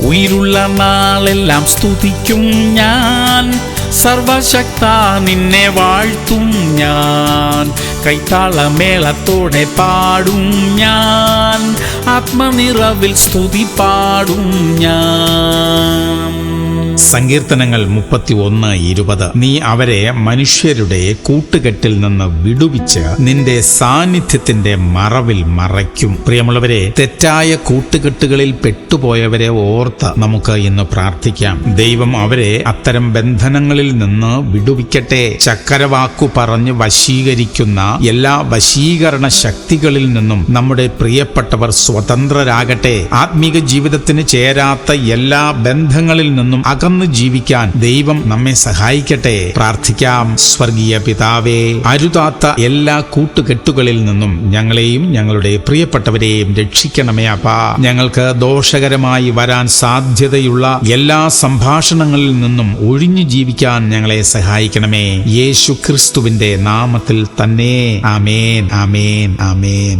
ഉயிருള്ള നാളെല്ലാം സ്തുതിക്കും ഞാൻ, സർവശക്ത നിന്നെ വാഴ്ത്തും ഞാൻ. കൈത്താളമേളത്തോടെ പാടും ഞാൻ, ആത്മനിറവിൽ സ്തുതി പാടും ഞാൻ. സങ്കീർത്തനങ്ങൾ 31:20. നീ അവരെ മനുഷ്യരുടെ കൂട്ടുകെട്ടിൽ നിന്ന് വിടുവിച്ച് നിന്റെ സാന്നിധ്യത്തിന്റെ മറവിൽ മറയ്ക്കും. പ്രിയമുള്ളവരെ, തെറ്റായ കൂട്ടുകെട്ടുകളിൽ പെട്ടുപോയവരെ ഓർത്ത് നമുക്ക് ഇന്ന് പ്രാർത്ഥിക്കാം. ദൈവം അവരെ അത്തരം ബന്ധനങ്ങളിൽ നിന്ന് വിടുവിക്കട്ടെ. ചക്കരവാക്കു പറഞ്ഞ് വശീകരിക്കുന്ന എല്ലാ വശീകരണ ശക്തികളിൽ നിന്നും നമ്മുടെ പ്രിയപ്പെട്ടവർ സ്വതന്ത്രരാകട്ടെ. ആത്മീക ജീവിതത്തിന് ചേരാത്ത എല്ലാ ബന്ധങ്ങളിൽ നിന്നും അകന്ന് ജീവിക്കാൻ ദൈവം നമ്മെ സഹായിക്കട്ടെ. പ്രാർത്ഥിക്കാം. സ്വർഗീയ പിതാവേ, അരുതാത്ത എല്ലാ കൂട്ടുകെട്ടുകളിൽ നിന്നും ഞങ്ങളെയും ഞങ്ങളുടെ പ്രിയപ്പെട്ടവരെയും രക്ഷിക്കണമേ അപ്പാ. ഞങ്ങൾക്ക് ദോഷകരമായി വരാൻ സാധ്യതയുള്ള എല്ലാ സംഭാഷണങ്ങളിൽ നിന്നും ഒഴിഞ്ഞു ജീവിക്കാൻ ഞങ്ങളെ സഹായിക്കണമേ. യേശു ക്രിസ്തുവിന്റെ നാമത്തിൽ തന്നെ. ആമേൻ, ആമേൻ, ആമേൻ.